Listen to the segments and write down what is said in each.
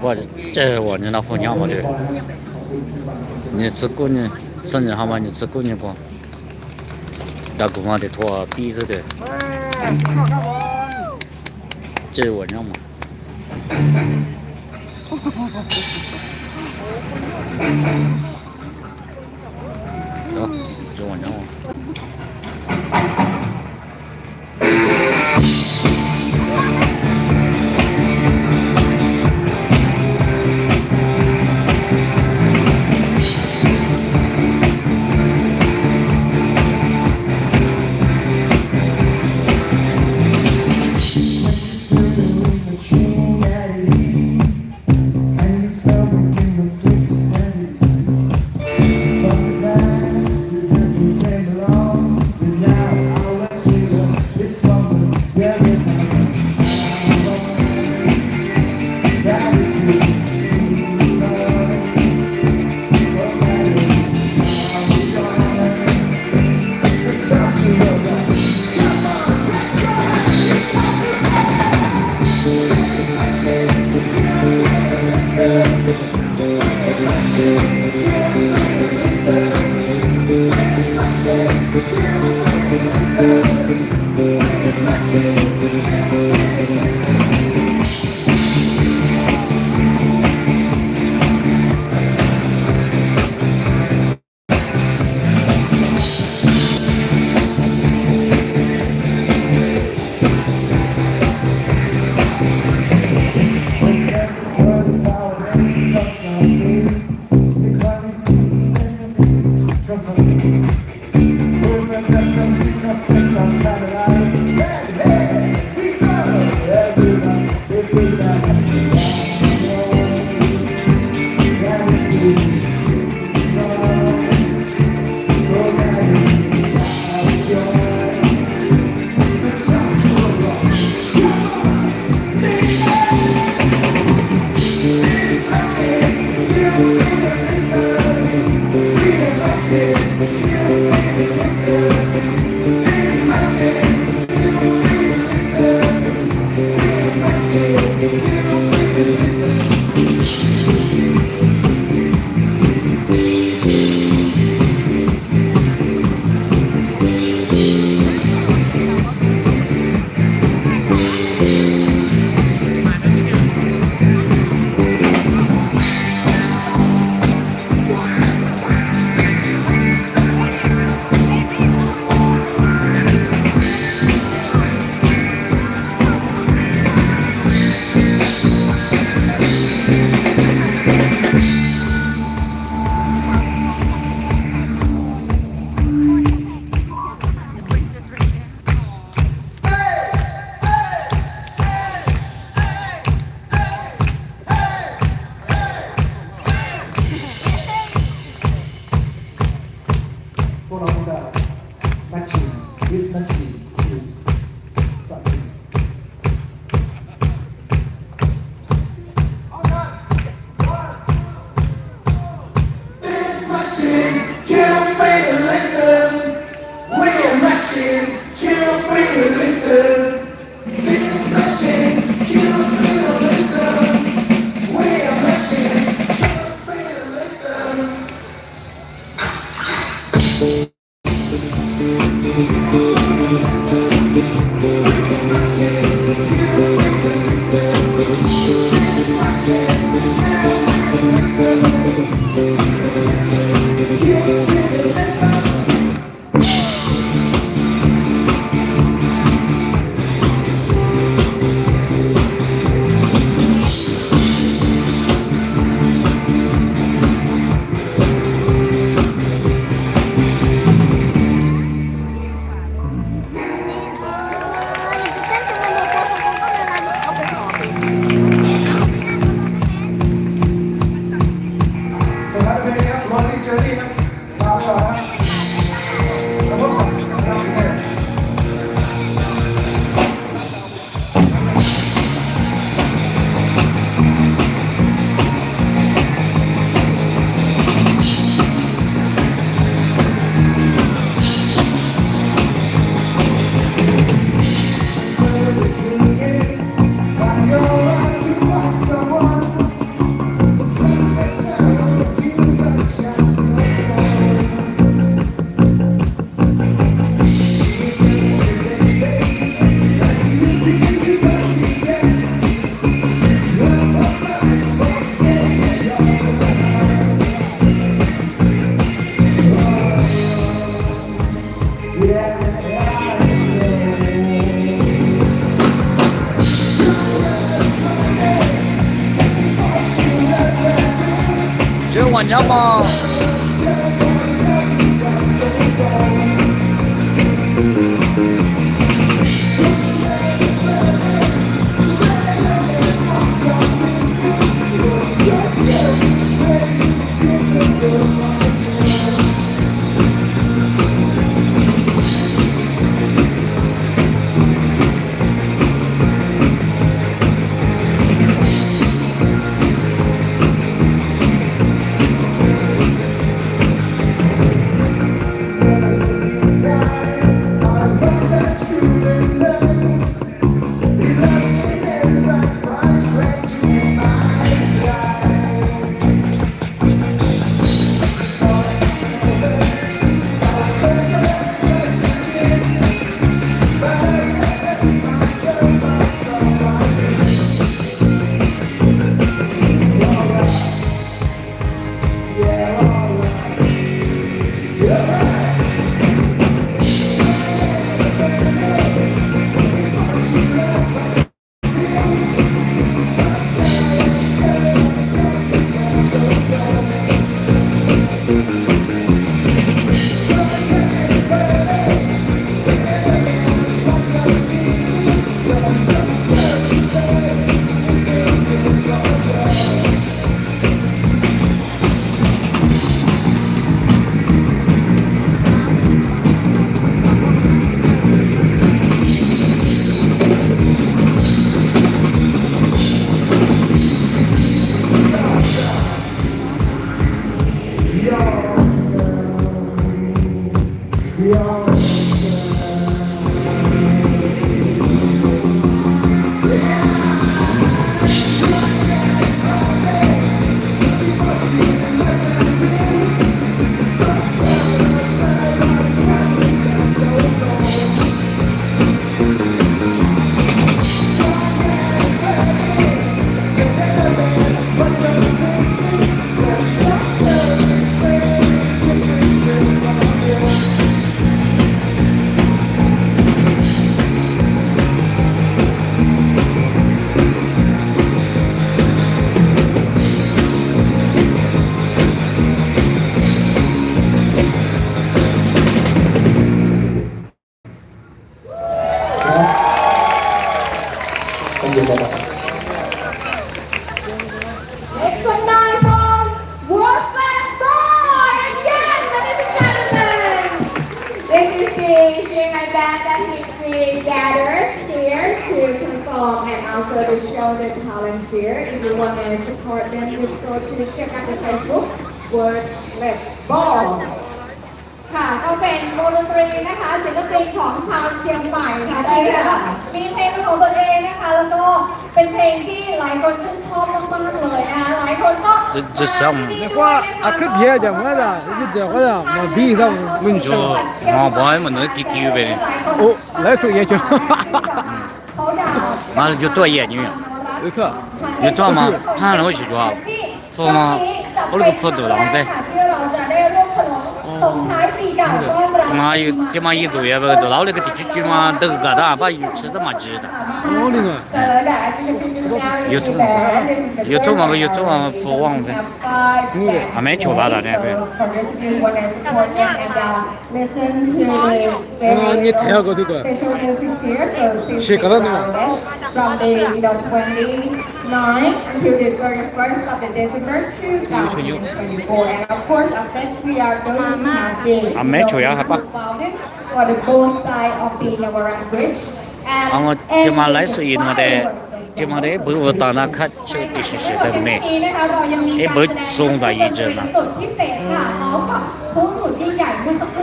我我你那红娘嘛对，你吃过年生日好吗？你吃过年不？大姑妈的托鼻子的，这我娘嘛，哦，这我娘嘛。要么。also to show the talents here. If you want to support them, just go to check out the Facebook Word Let's Ball ค่ะก็เป็นวงดนตรีนะคะศิลปินของชาวเชียงใหม่ค่ะที่มีเพลงเป็นของตัวเองนะคะแล้วก็เป็นเพลงที่หลายคนชื่นชอบมากๆเลยนะคะหลายคนก็这像那话啊可别讲我的，你这好像我比上文就马包么能给呗的，哦，来手也行，完了就多眼睛，有错，有多嘛，看了我去就好，说嘛，我那个葡萄狼噻。妈有这嘛一个月不都老那个地区嘛都个的，把鱼吃的嘛吃的。哪里个？有头嘛父王噻，还没求他的那个。你太阳高头的，谁搞的呢？From the 29 until the 31st of the December 2024, and of course, up next we are going to have the for the both side of the Navaran Bridge. 我这嘛来水那么的，这嘛的不我到那看就必须是的呢，也不送到一直呢。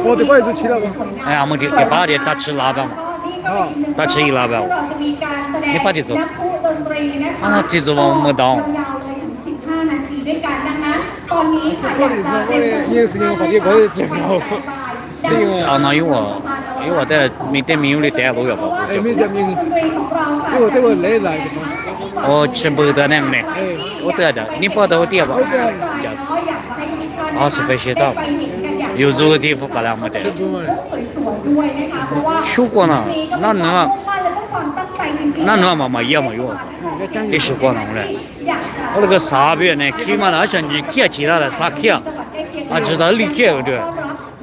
我的筷子吃了吗？哎，我们就把的大吃腊八，大吃一腊八，你把这做，啊，这做我没到。啊，那有啊，有啊，但没得没有的带路要不？哎，没得没有，这个来来的吗？我吃不得那个呢，我得的，你不得我点吧？20块钱到，有这个地方干了没得？修过呢，那能嘛嘛也没有，得修过呢嘞。我那个沙边呢，起码那像你起其他的啥起啊？啊，知道你起对，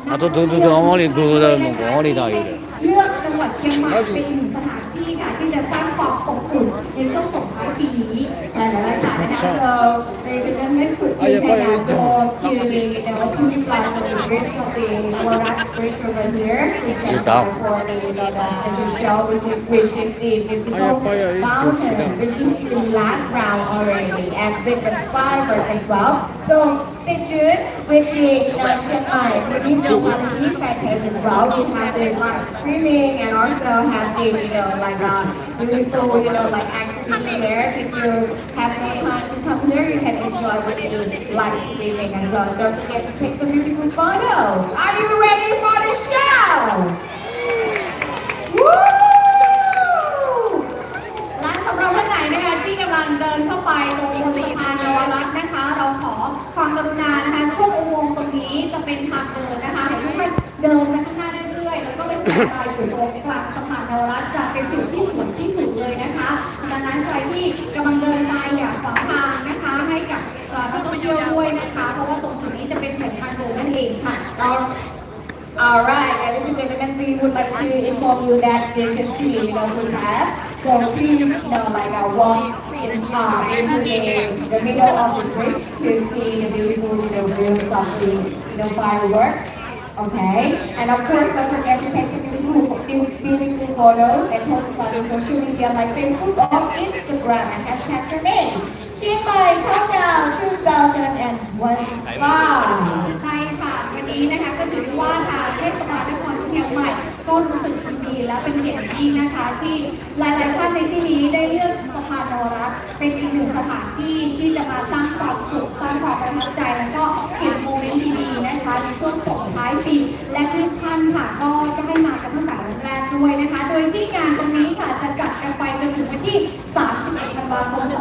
啊都往里搁的，往里头有的。 เลือกจังหวัดเชียงใหม่เป็นหนึ่งสถานที่ค่ะที่จะสร้างความอบอุ่นในช่วงส่งท้ายปีนี้ใช่แล้วล่ะค่ะนะคะ so ladies and gentlemen could we can go to the to the side of the bridge of the Warat Bridge over here to stand by for the special show which is the musical mountain which is the last round already and with the firework as well so stay tuned with the Chiang Mai municipality fan page as well we have the live streaming and also have the like beautiful like activity there so if you have no time to come here you can enjoy with the live streaming as well don't forget to take some beautiful photos are you ready for the show Woo! และสำหรับท่านไหนนะคะที่กำลังเดินเข้าไปตรงบนสะพานนวรัตน์นะคะ เราขอความกรุณานะคะช่วงอุโมงค์ตรงนี้จะเป็นทางเดินนะคะให้ทุกท่านเดินไปข้างหน้าเรื่อยๆแล้วก็ไปสายตาอยู่ตรงกลางสะพานนวรัตน์จะเป็นจุดที่สวยที่สุดเลยนะคะดังนั้นใครที่กำลังเดินไปอย่าขวางทางนะคะให้กับนักท่องเที่ยวด้วยนะคะเพราะว่าตรงจุดนี้จะเป็นแผ่นทางเดินนั่นเองค่ะ Alright, ladies and gentlemen, we would like to inform you that this is the we have. So please, walk into the middle of the bridge to see the beautiful views of the fireworks. Okay, and of course, don't forget to take some beautiful photos and post on your social media like Facebook or Instagram and hashtag your name. เชียงใหม่เข้าดาวน์2025 ใช่ค่ะวันนี้นะคะก็ถือว่าทางเทศบาลนครเชียงใหม่ก็รู้สึกยินดีและเป็นเกียรติยิ่งนะคะที่หลายๆท่านในที่นี้ได้เลือกสะพานนวรัตน์เป็นอีกหนึ่งสถานที่ที่จะมาสร้างความสุขสร้างความประทับใจแล้วก็เก็บโมเมนต์ดีๆนะคะในช่วงส่งท้ายปีและทุกท่านค่ะก็ได้มากันตั้งแต่วันแรกด้วยนะคะโดยที่งานตรงนี้ค่ะจะจัดกันไปจนถึงวันที่ 31 ธันวาคม 2567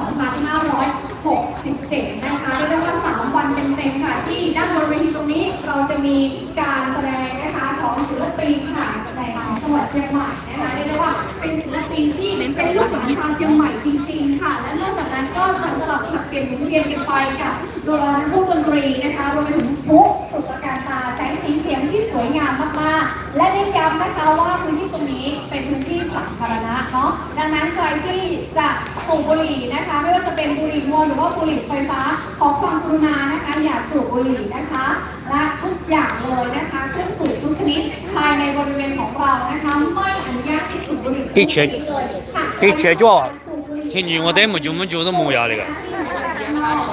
นะคะเรียกได้ว่า 3 วันเต็มๆค่ะที่ด้านบนเวทีตรงนี้เราจะมีการแสดงนะคะของศิลปินค่ะในจังหวัดเชียงใหม่นะคะเรียกได้ว่าเป็นศิลปินที่เป็นลูกหลานชาวเชียงใหม่จริงๆค่ะและนอกจากนั้นก็จะสลับผลัดเปลี่ยนหมุนเวียนกันไปกับตัวผู้ดนตรีนะคะรวมไปถึงผู้สุดตระการตาแสงสีเสียงที่สวยงามมากๆและได้ย้ำนะคะว่าพื้นที่ตรงนี้เป็นพื้นที่สาธารณะเนาะดังนั้นใครที่จะสูบบุหรี่นะคะไม่ว่าจะเป็นบุหรี่มวลหรือว่าบุหรี่ไฟฟ้าขอความกรุณานะคะอย่าสูบบุหรี่นะคะและทุกอย่างเลยนะคะเครื่องสูบทุกชนิดภายในบริเวณของเรานะคะไม่อนุญาตให้สูบบุหรี่的确叫天气我得没就是没压力个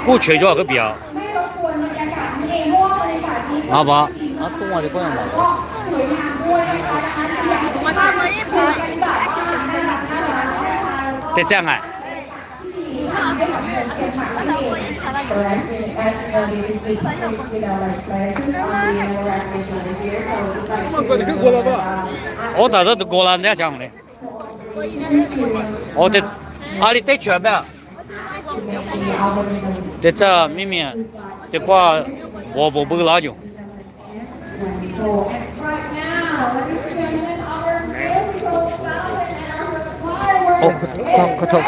กูเฉยจ่อก็เปียไม่รบกวนบรรยากาศนี้เองเพราะว่าบรรยากาศนี้มาปะอ่ะตรงว่าจะก็ยังมา ก็สวยงามด้วยนะคะดังนั้นจะอยากให้ท่านคุยกันแบบว่าน่ารักนะคะ แต่这样哎我到这都过了，人家讲的。我这阿里得全呗，这这明明这挂我不辣椒。哦，可头。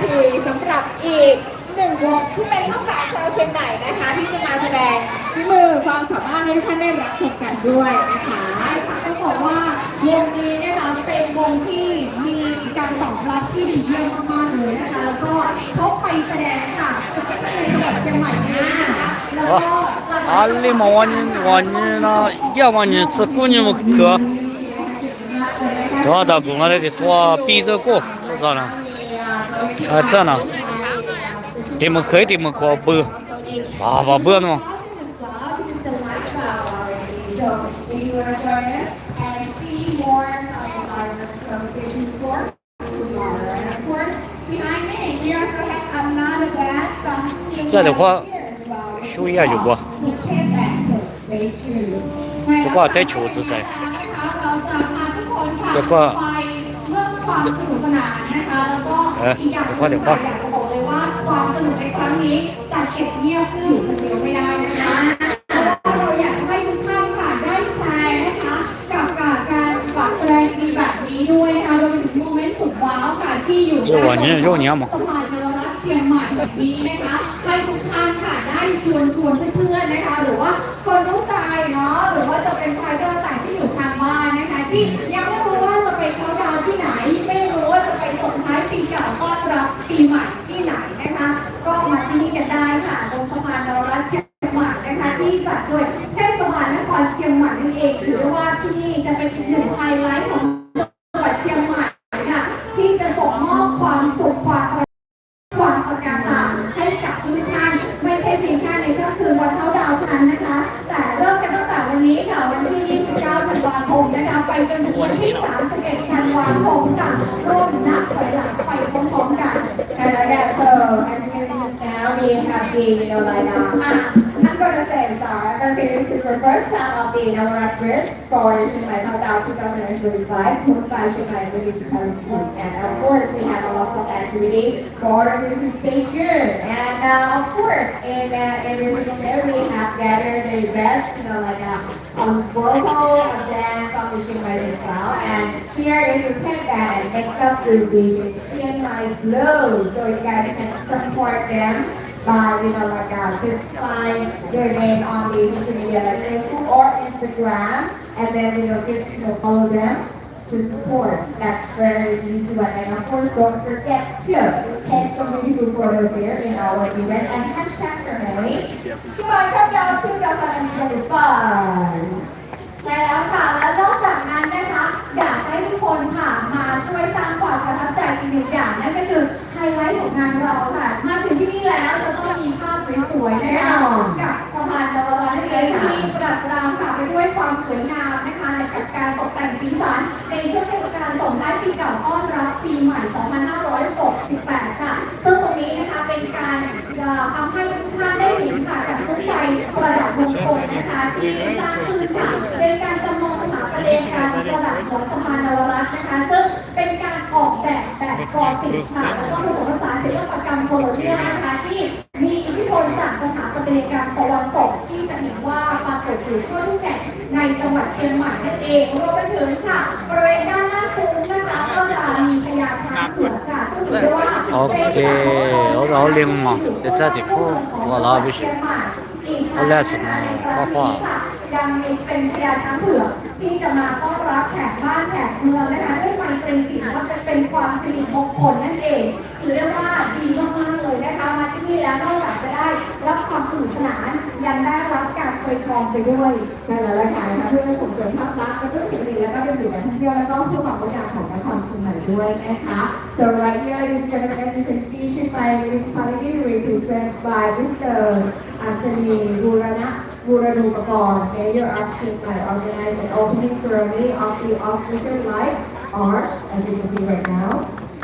ทีสำหรับอีกหนึ่งวงที่เป็นลูกหลานชาวเชียงใหม่นะคะที่จะมาแสดงฝีมือความสามารถให้ทุกท่านได้รับชมกันด้วยนะคะต้องบอกว่าวงนี้นะคะเป็นวงที่มีการตอบรับที่ดีเยี่ยมมากๆเลยนะคะแล้วก็เขาไปแสดงค่ะจะเป็นในจังหวัดเชียงใหม่นี้นะคะแล้วก็啊，你嘛往年要往年吃过年么可，多大姑妈的多比着过，知道了？啊，这呢，这么可以，这么可不，爸不呢？So if you want to join us and see more of our conversation before, and of course, behind me, we also have another band from Chiang 这的话 Mai here as well. 修一下就过， So stay back, so stay tuned. 不过带球子噻。 เราจะพาทุกคนค่ะ เดี๋ยวก็ ไปเพิ่มความสนุกสนานนะคะแล้วก็อีกอย่างหนึ่ง เดี๋ยวก็ อยากจะบอกเลยว่าความสนุกในครั้งนี้จัดเก็บเงียบอยู่คนเดียวไม่ได้นะคะเพราะว่าเราอยากจะให้ทุกท่านค่ะได้แชร์นะคะกับการแสดงดีแบบนี้ด้วยนะคะรวมถึงโมเมนต์สุดว้าวค่ะที่อยู่ 是我年肉年嘛 สะพานนรรัตน์เชียงใหม่แบบนี้นะคะให้ทุกท่านค่ะได้ชวนเพื่อนๆนะคะหรือว่าคนรู้ใจเนาะหรือว่าจะเป็นใครก็แล้วแต่ที่อยู่ทางบ้านนะคะที่ยังไม่รู้ว่าจะไปเขาน์ดาวน์ที่ไหนไม่รู้ว่าจะไปส่งท้ายปีเก่าต้อนรับปีใหม่ที่ไหนนะคะก็มาที่นี่กันได้ค่ะตรงสะพานนรรัตน์เชียงใหม่นะคะที่จัดโดยเทศบาลนครเชียงใหม่นั่นเองถือได้ว่าที่นี่จะเป็นอีกหนึ่งไฮไลท์ของจังหวัดเชียงใหม่ค่ะที่จะส่งมอบความสุขความตระการตาให้กับทุกท่านไม่ใช่เพียงแค่ในค่ำคืนวันเขาดาวน์เท่านั้นนะคะแต่เริ่มกันตั้งแต่วันนี้ค่ะวันที่ 29 ธันวาคมนะคะไปจนถึงวันที่ 31 ธันวาคมค่ะร่วมนับถอยหลังไปพร้อมๆกัน So as you can just now we have been I'm gonna say sorry I'm gonna say this is the first time of the Navarat Bridge for Chiang Mai Countdown 2025 hosted by Chiang Mai Municipality and of course we have a lot of activity for you to stay tuned and of course in every single day we have gathered the best vocal band from the Chiang Mai as well and here is the 10 band and next up will be the Chiang Mai Glow so you guys can support them by just find their name on the social media like Facebook or Instagram and then just follow them to support that very easy one and of course don't forget to take some beautiful photos here in our event and hashtag Family Chiang Mai Countdown 2025ใช่แล้วค่ะแล้วนอกจากนั้นนะคะอยากให้ทุกคนค่ะมาช่วยสร้างความประทับใจอีกหนึ่งอย่างนั่นก็คือไฮไลท์ของงานเราค่ะมาถึงที่นี่แล้วจะต้องมีภาพสวยๆนะคะกับสะพานนรรัตน์นั่นเองที่ประดับประดาค่ะไปด้วยความสวยงามนะคะกับการตกแต่งสีสันในช่วงเทศกาลส่งท้ายปีเก่าต้อนรับปีใหม่ 2568 ค่ะซึ่งตรงนี้นะคะเป็นการทำให้ทุกท่านได้เห็นค่ะกับทุกไฟประดับวงกลมนะคะที่สร้างขึ้นค่ะเป็นการจำลองสถาปัตยกรรมประดับของสะพานนรรัตน์นะคะซึ่งเป็นการออกแบบกอติกค่ะแล้วก็ผสมผสานศิลปกรรมโคโลเนียลนะคะที่มีอิทธิพลจากสถาปัตยกรรมตะวันตกที่จะเห็นว่าปรากฏอยู่ทั่วทุกแห่งในจังหวัดเชียงใหม่นั่นเองรวมไปถึงค่ะบริเวณด้านหน้าซุ้มนะคะก็จะมีพญาช้างเผือกค่ะซึ่งถือได้ว่าเป็น我老领嘛，在这里付我老不行，我来什么画画。ยังมีเป็นพญาช้างเผือกที่จะมาต้อนรับแขกบ้านแขกเมืองนะคะด้วยไมตรีจิตและเป็นความสิริมงคลนั่นเองถือได้ว่าดีมากๆเลยนะคะมาที่นี่แล้วนอกจากจะได้รับความสนุกสนานยังได้รับการอวยพรไปด้วยใช่แล้วค่ะนะคะเพื่อส่งเสริมภาพลักษณ์และเพื่อสิ่งดีแล้วก็เป็นสิ่งการท่องเที่ยวแล้วก็เพื่อความงดงามของนครเชียงใหม่ด้วยนะคะ So right here ladies and gentlemen as you can see Chiang Mai Municipality represented by Mr. Asani Buranupakorn Mayor of Chiang Mai organized an opening ceremony of the Auspicious Light Arch as you can see right now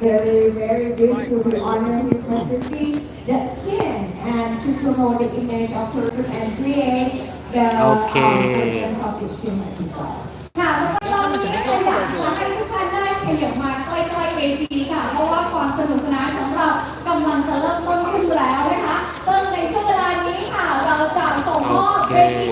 very beautiful to honor His Majesty the King and to promote the image of person and create the essence of the Chiang Mai design ค่ะแล้วก็ตอนนี้อยากจะให้ทุกท่านได้ขยับมาใกล้ๆเวทีค่ะเพราะว่าความสนุกสนานของเรากำลังจะเริ่มต้นขึ้นแล้วนะคะซึ่งในช่วงเวลานี้ค่ะเราจะส่งมอบเวที